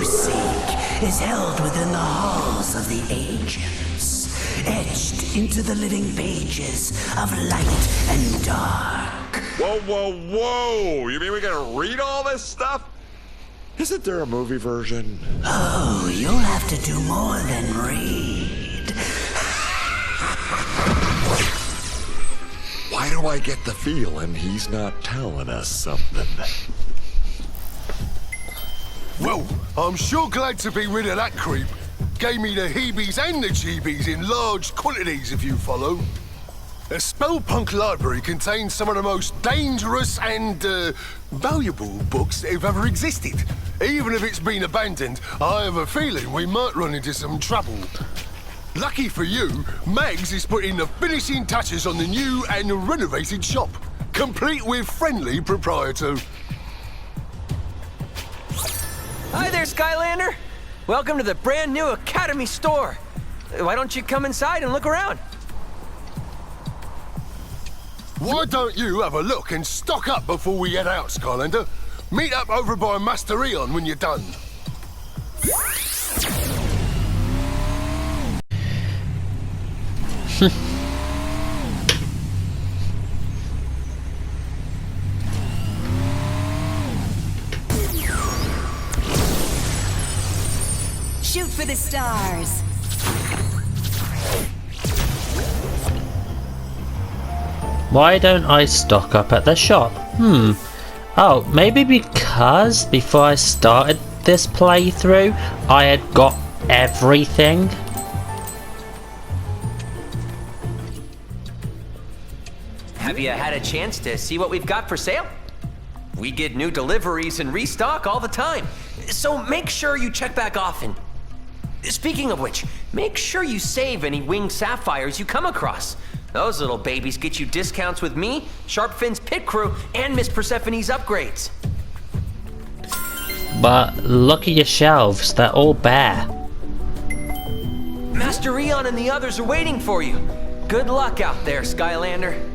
you seek is held within the halls of the ancients, etched into the living pages of light and dark. Whoa, whoa, whoa! You mean we gotta read all this stuff? Isn't there a movie version? Oh, you'll have to do more than read. Why do I get the feeling he's not telling us something? Well, I'm sure glad to be rid of that creep. Gave me the heebies and the jeebies in large quantities, if you follow. The Spellpunk Library contains some of the most dangerous and, valuable books that have ever existed. Even if it's been abandoned, I have a feeling we might run into some trouble. Lucky for you, Mags is putting the finishing touches on the new and renovated shop, complete with friendly proprietor. Hi there, Skylander! Welcome to the brand new Academy store. Why don't you come inside and look around? Why don't you have a look and stock up before we head out, Skylander? Meet up over by Master Eon when you're done. Shoot for the stars. Why don't I stock up at the shop? Oh, maybe because before I started this playthrough, I had got everything. Have you had a chance to see what we've got for sale? We get new deliveries and restock all the time, so make sure you check back often. Speaking of which, make sure you save any winged sapphires you come across. Those little babies get you discounts with me, Sharpfin's pit crew, and Miss Persephone's upgrades. But look at your shelves, they're all bare. Master Eon and the others are waiting for you. Good luck out there, Skylander.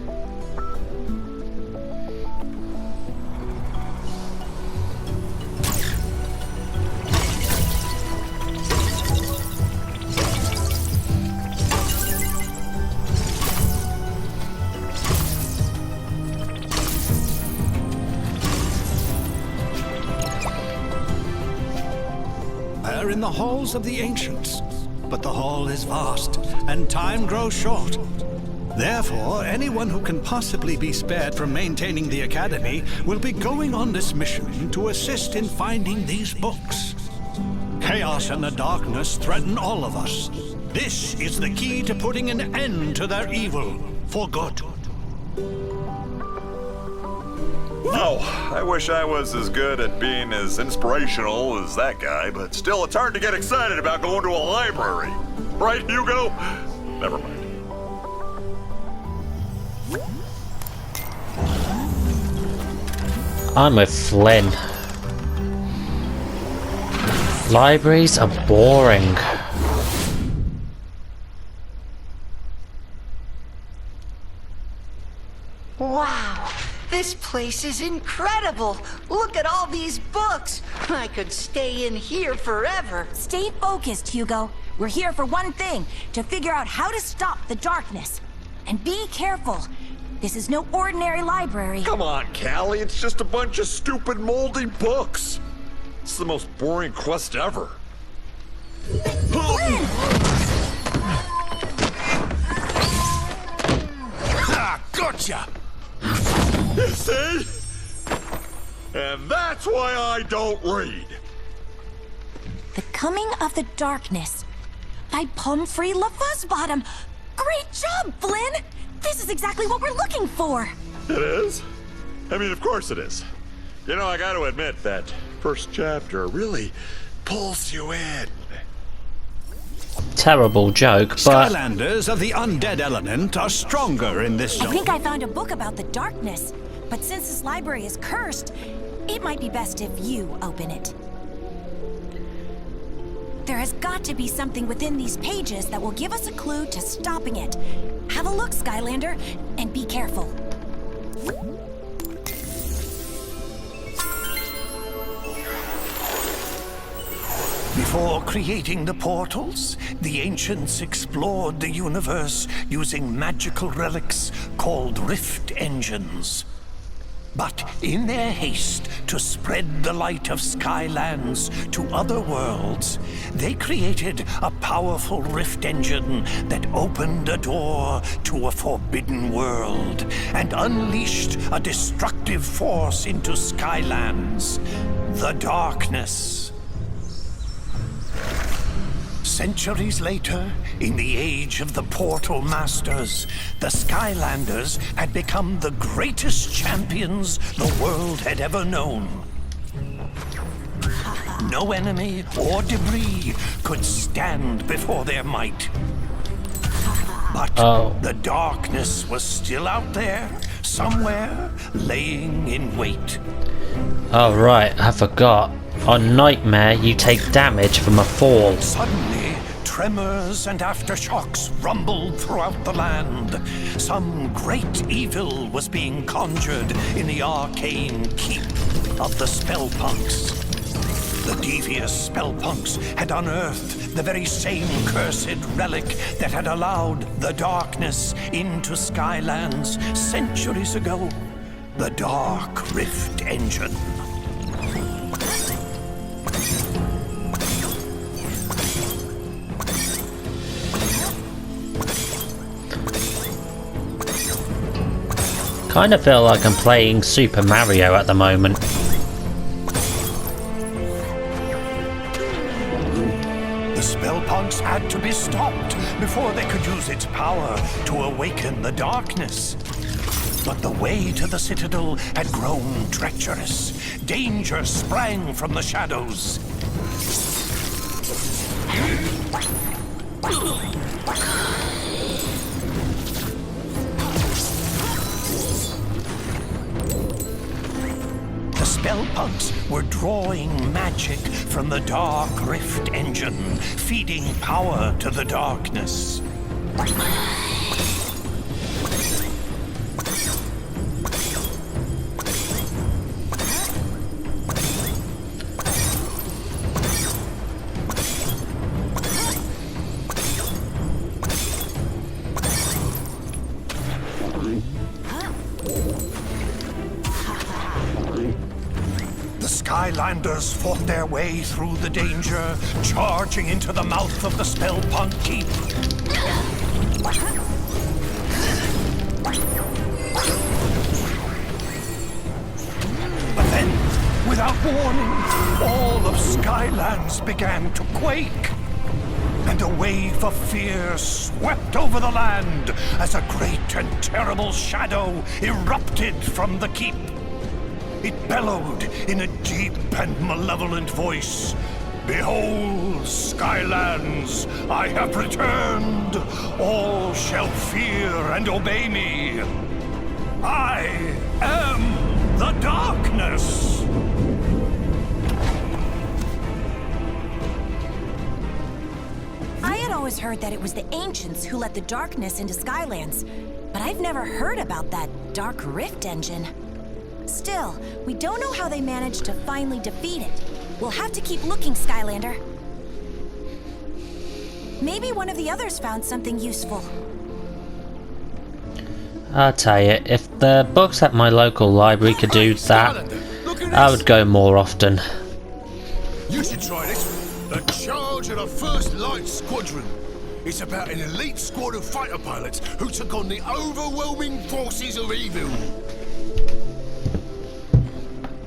We're in the halls of the ancients, but the hall is vast, and time grows short. Therefore, anyone who can possibly be spared from maintaining the Academy will be going on this mission to assist in finding these books. Chaos and the darkness threaten all of us. This is the key to putting an end to their evil, for good. Oh, I wish I was as good at being as inspirational as that guy, but still it's hard to get excited about going to a library. Right, Hugo? Never mind. I'm with Flynn. Libraries are boring. Wow, this place is incredible. Look at all these books. I could stay in here forever. Stay focused, Hugo. We're here for one thing, to figure out how to stop the darkness. And be careful. This is no ordinary library. Come on, Callie, it's just a bunch of stupid moldy books. It's the most boring quest ever. Ah, gotcha! You see? And that's why I don't read. The Coming of the Darkness by Pumphrey LaFuzzbottom. Great job, Flynn! This is exactly what we're looking for. It is? I mean, of course it is. You know, I gotta admit that first chapter really pulls you in. Terrible joke, but Skylanders of the undead element are stronger in this I zone. think I found a book about the darkness. But since this library is cursed, it might be best if you open it. There has got to be something within these pages that will give us a clue to stopping it. Have a look, Skylander, and be careful. Before creating the portals, the ancients explored the universe using magical relics called rift engines. But in their haste to spread the light of Skylands to other worlds, they created a powerful rift engine that opened a door to a forbidden world and unleashed a destructive force into Skylands, the Darkness. Centuries later, in the age of the Portal Masters, the Skylanders had become the greatest champions the world had ever known. No enemy or debris could stand before their might. But the Darkness was still out there, somewhere, laying in wait. Oh right, I forgot. On Nightmare, you take damage from a fall. Suddenly, tremors and aftershocks rumbled throughout the land. Some great evil was being conjured in the arcane keep of the Spellpunks. The devious Spellpunks had unearthed the very same cursed relic that had allowed the Darkness into Skylands centuries ago. The Dark Rift Engine. Kind of feel like I'm playing Super Mario at the moment. The Spellpunks had to be stopped before they could use its power to awaken the Darkness. But the way to the Citadel had grown treacherous. Danger sprang from the shadows. Spellpunks were drawing magic from the Dark Rift Engine, feeding power to the Darkness. Skylanders fought their way through the danger, charging into the mouth of the Spellpunk Keep. But then, without warning, all of Skylands began to quake. And a wave of fear swept over the land as a great and terrible shadow erupted from the keep. It bellowed in a deep and malevolent voice. Behold, Skylands, I have returned. All shall fear and obey me. I am the Darkness. I had always heard that it was the Ancients who let the Darkness into Skylands, but I've never heard about that Dark Rift Engine. Still, we don't know how they managed to finally defeat it. We'll have to keep looking, Skylander. Maybe one of the others found something useful. I'll tell you, if the books at my local library could do that, I would go more often. You should try this. The Charge of the First Light Squadron. It's about an elite squad of fighter pilots who took on the overwhelming forces of evil.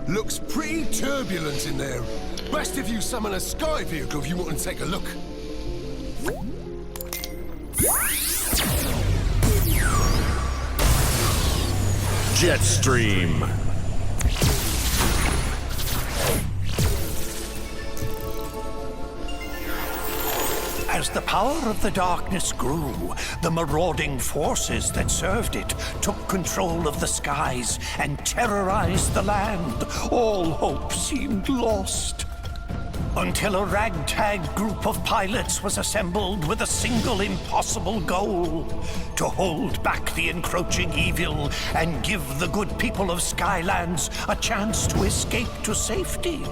Looks pretty turbulent in there. Best if you summon a sky vehicle if you want to take a look. Jetstream. As the power of the Darkness grew, the marauding forces that served it took control of the skies and terrorized the land. All hope seemed lost. Until a ragtag group of pilots was assembled with a single impossible goal: to hold back the encroaching evil and give the good people of Skylands a chance to escape to safety.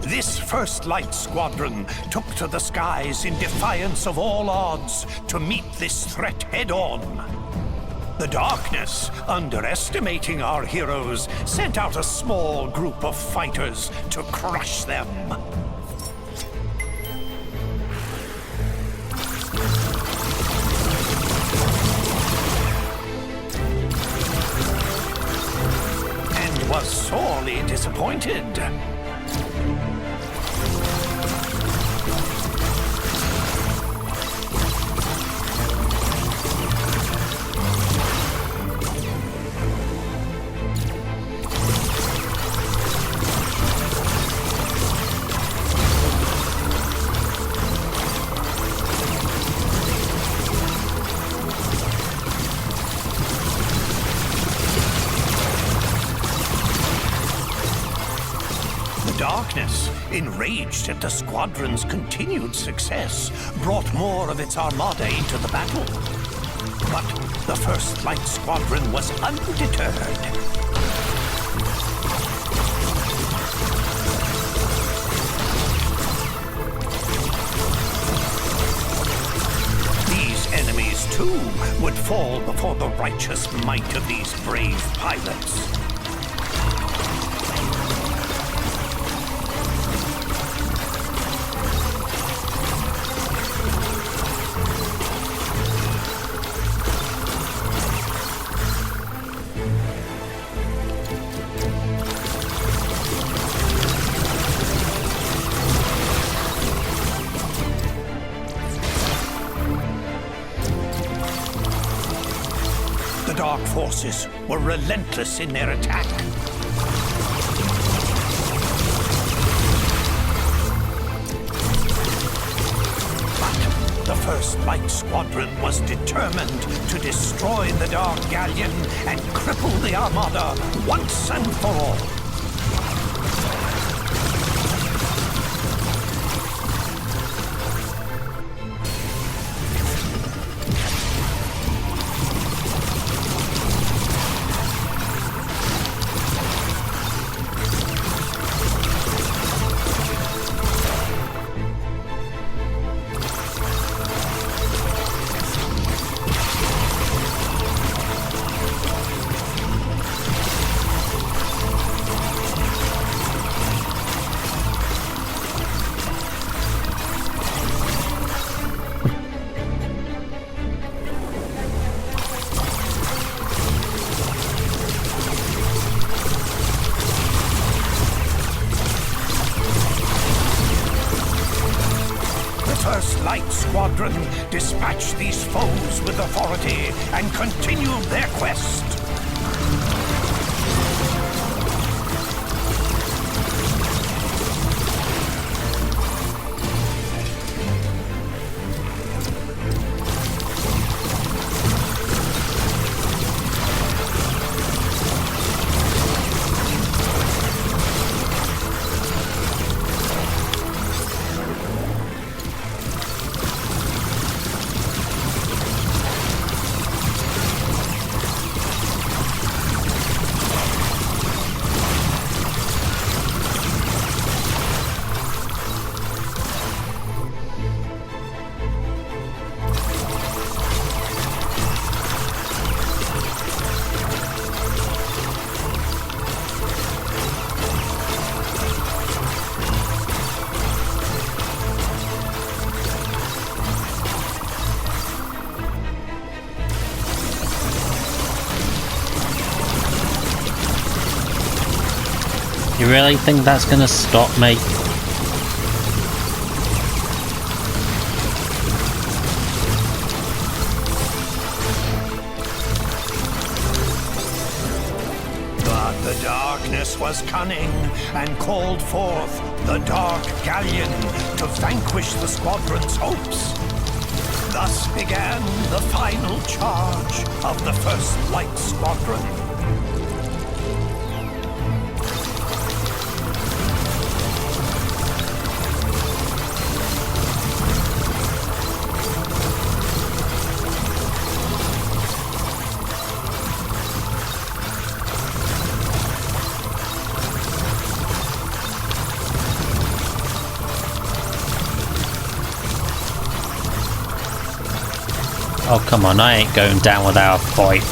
This First Light Squadron took to the skies in defiance of all odds to meet this threat head-on. The darkness, underestimating our heroes, sent out a small group of fighters to crush them. And was sorely disappointed. Darkness, enraged at the squadron's continued success, brought more of its armada into the battle. But the First Light Squadron was undeterred. These enemies, too, would fall before the righteous might of these brave pilots. The Dark Forces were relentless in their attack. But the First Light Squadron was determined to destroy the Dark Galleon and cripple the Armada once and for all. First Light Squadron dispatched these foes with authority and continued their quest. You really think that's gonna stop me? But the darkness was cunning and called forth the Dark Galleon to vanquish the squadron's hopes. Thus began the final charge of the First Light Squadron. Oh, come on, I ain't going down without a fight.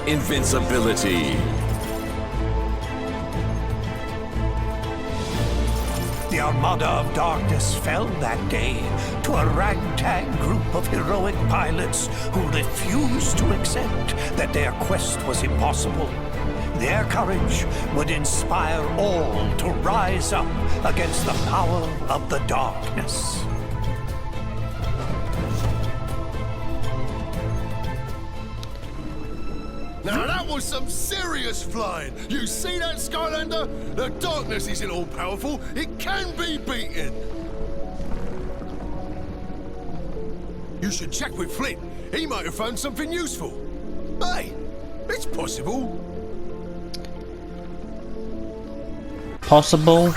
Invincibility. The Armada of Darkness fell that day to a ragtag group of heroic pilots who refused to accept that their quest was impossible. Their courage would inspire all to rise up against the power of the darkness. Now that was some serious flying. You see that, Skylander? The darkness isn't all powerful. It can be beaten. You should check with Flint. He might have found something useful. Hey, it's possible. Possible?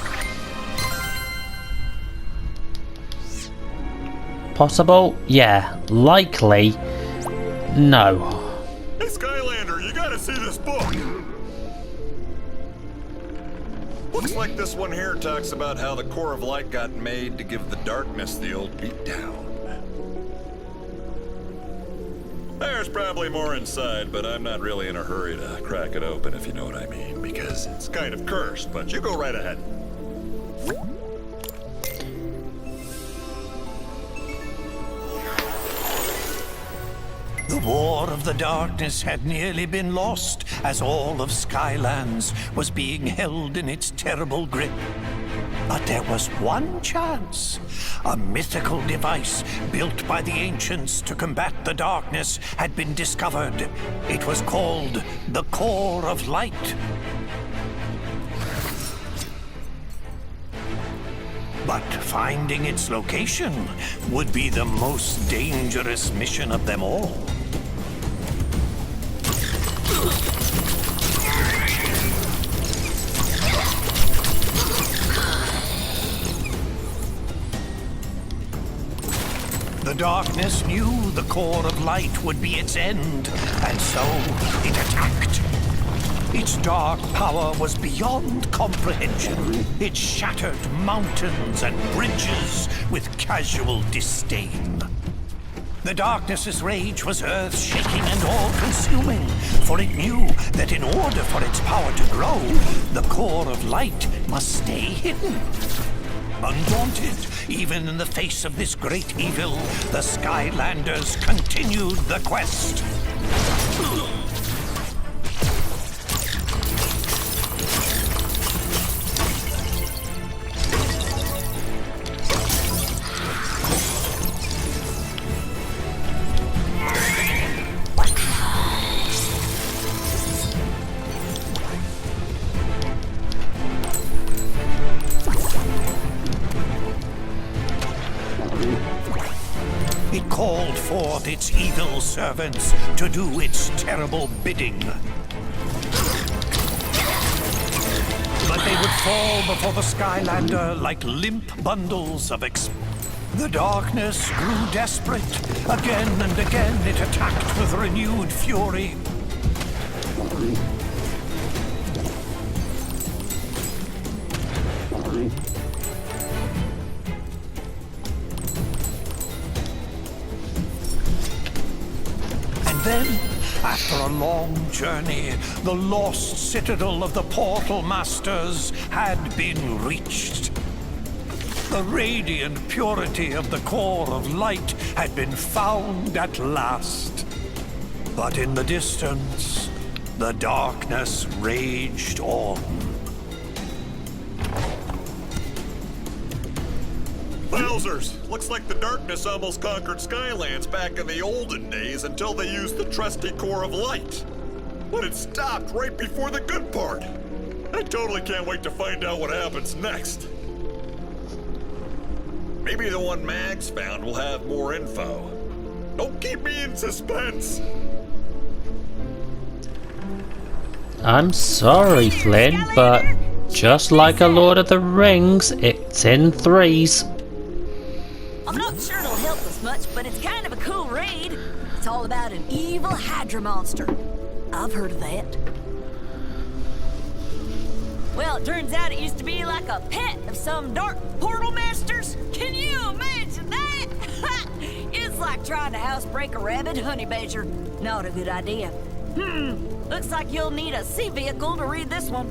Possible? Yeah. Likely? No. Hey, Skylander, you gotta see this book. Looks like this one here talks about how the core of light got made to give the darkness the old beatdown. There's probably more inside, but I'm not really in a hurry to crack it open, if you know what I mean, because it's kind of cursed, but you go right ahead. The War of the Darkness had nearly been lost as all of Skylands was being held in its terrible grip. But there was one chance. A mythical device built by the ancients to combat the darkness had been discovered. It was called the Core of Light. But finding its location would be the most dangerous mission of them all. The darkness knew the core of light would be its end, and so it attacked. Its dark power was beyond comprehension. It shattered mountains and bridges with casual disdain. The darkness's rage was earth-shaking and all-consuming, for it knew that in order for its power to grow, the core of light must stay hidden. Undaunted, even in the face of this great evil, the Skylanders continued the quest. It called forth its evil servants to do its terrible bidding. But they would fall before the Skylander like limp bundles of The darkness grew desperate. Again and again it attacked with renewed fury. Then, after a long journey, the lost citadel of the Portal Masters had been reached. The radiant purity of the core of light had been found at last. But in the distance, the darkness raged on. Wowzers! Looks like the darkness almost conquered Skylands back in the olden days until they used the trusty core of light. but it stopped right before the good part. I totally can't wait to find out what happens next. Maybe the one Max found will have more info. Don't keep me in suspense. I'm sorry, Flynn, but just like a Lord of the Rings, it's in threes. I'm not sure it'll help us much, but it's kind of a cool raid. It's all about an evil Hydra monster. I've heard of that. Well, it turns out it used to be like a pet of some dark portal masters. Can you imagine that? It's like trying to housebreak a rabid honey badger. Not a good idea. Looks like you'll need a sea vehicle to read this one.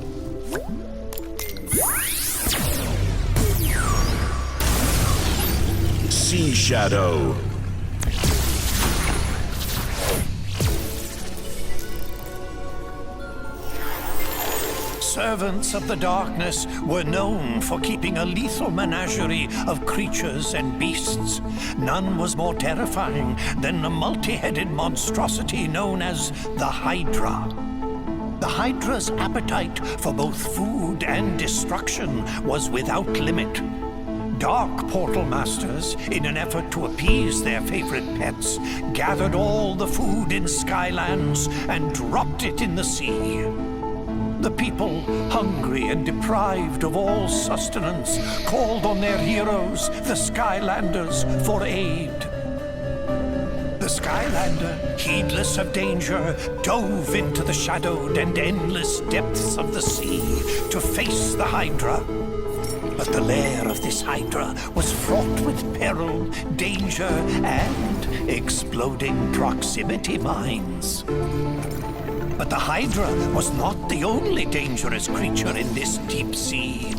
Sea Shadow. Servants of the darkness were known for keeping a lethal menagerie of creatures and beasts. None was more terrifying than the multi-headed monstrosity known as the Hydra. The Hydra's appetite for both food and destruction was without limit. Dark portal masters, in an effort to appease their favorite pets, gathered all the food in Skylands and dropped it in the sea. The people, hungry and deprived of all sustenance, called on their heroes, the Skylanders, for aid. The Skylander, heedless of danger, dove into the shadowed and endless depths of the sea to face the Hydra. But the lair of this Hydra was fraught with peril, danger, and exploding proximity mines. But the Hydra was not the only dangerous creature in this deep sea.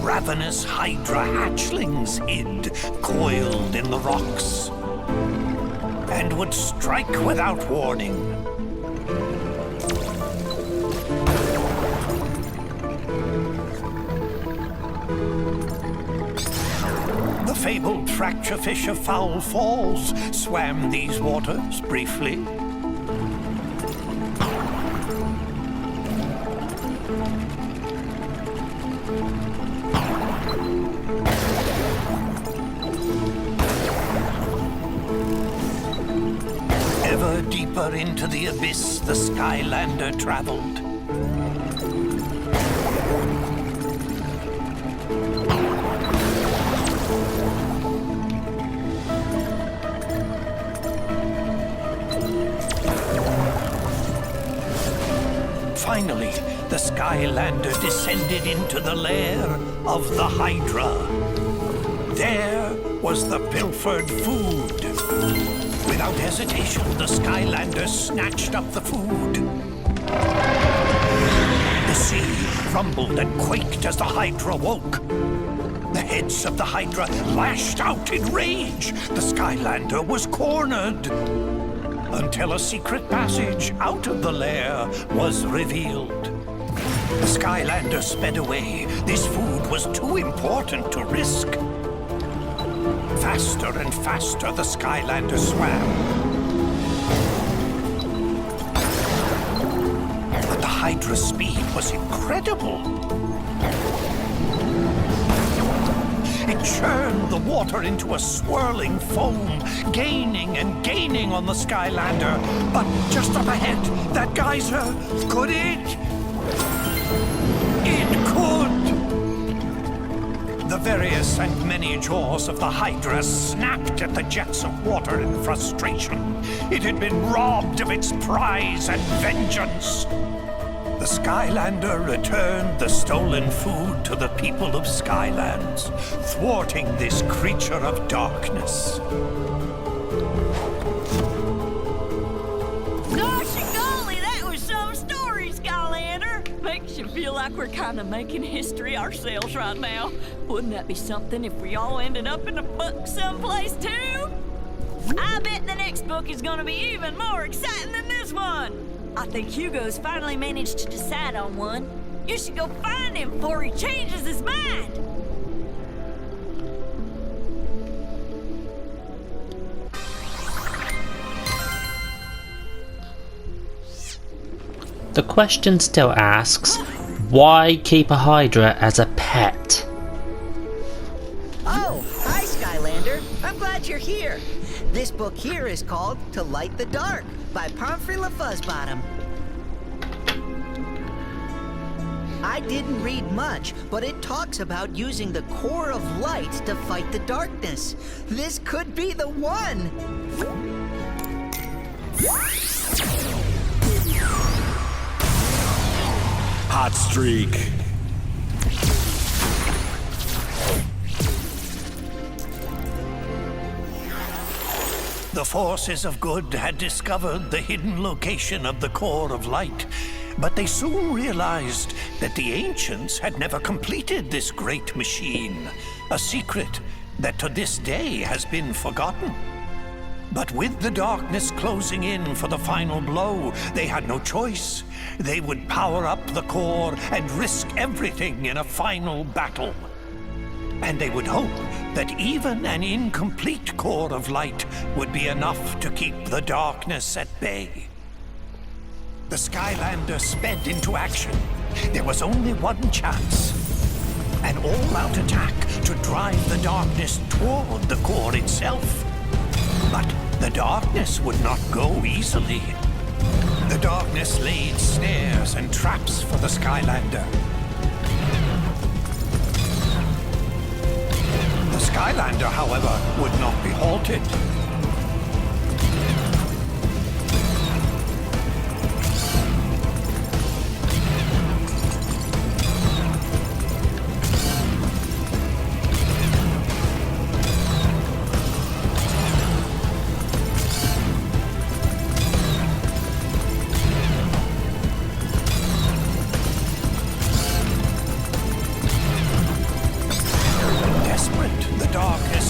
Ravenous Hydra hatchlings hid, coiled in the rocks, and would strike without warning. The fabled fracture fish of Foul Falls swam these waters briefly. Ever deeper into the abyss the Skylander traveled. Finally, the Skylander descended into the lair of the Hydra. There was the pilfered food. Without hesitation, the Skylander snatched up the food. The sea rumbled and quaked as the Hydra woke. The heads of the Hydra lashed out in rage. The Skylander was cornered. Until a secret passage out of the lair was revealed. The Skylander sped away. This food was too important to risk. Faster and faster the Skylander swam. But the Hydra's speed was incredible. It churned the water into a swirling foam, gaining and gaining on the Skylander. But just up ahead, that geyser, could it? It could! The various and many jaws of the Hydra snapped at the jets of water in frustration. It had been robbed of its prize and vengeance. The Skylander returned the stolen food to the people of Skylands, thwarting this creature of darkness. Gosh and golly, that was some story, Skylander! Makes you feel like we're kind of making history ourselves right now. Wouldn't that be something if we all ended up in a book someplace too? I bet the next book is gonna be even more exciting than this one! I think Hugo's finally managed to decide on one. You should go find him before he changes his mind! the question still asks, why keep a Hydra as a pet? Oh, hi, Skylander. I'm glad you're here. This book here is called To Light the Dark by Pomfrey LaFuzzbottom. I didn't read much, but it talks about using the core of light to fight the darkness. This could be the one! Hot streak. The forces of good had discovered the hidden location of the core of light, but they soon realized that the ancients had never completed this great machine, a secret that to this day has been forgotten. But with the darkness closing in for the final blow, they had no choice. They would power up the core and risk everything in a final battle. And they would hope that even an incomplete core of light would be enough to keep the darkness at bay. The Skylanders sped into action. There was only one chance. An all-out attack to drive the darkness toward the core itself. But the darkness would not go easily. The darkness laid snares and traps for the Skylander. The Skylander, however, would not be halted.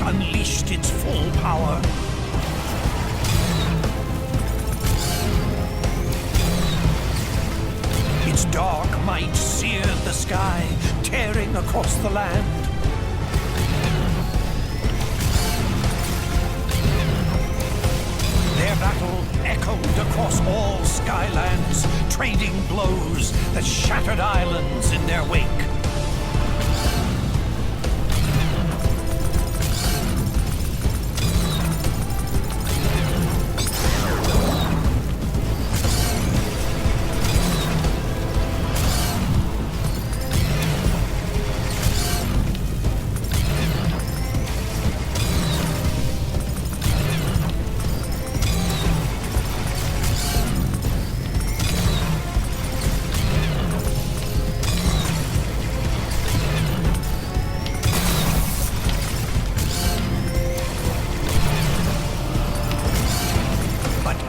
Unleashed its full power. Its dark might seared the sky, tearing across the land. Their battle echoed across all Skylands, trading blows that shattered islands in their wake.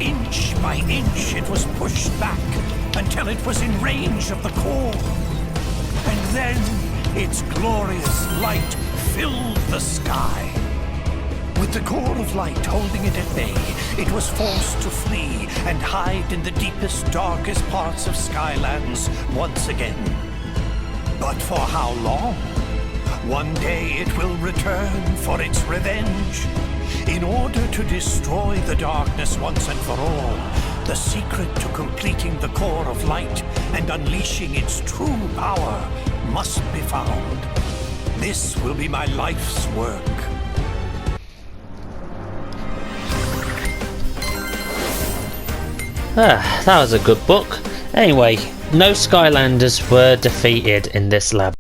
Inch by inch, it was pushed back until it was in range of the core. And then its glorious light filled the sky. With the core of light holding it at bay, it was forced to flee and hide in the deepest, darkest parts of Skylands once again. But for how long? One day it will return for its revenge. In order to destroy the darkness once and for all, the secret to completing the core of light and unleashing its true power must be found. This will be my life's work. That was a good book. Anyway, no Skylanders were defeated in this lab.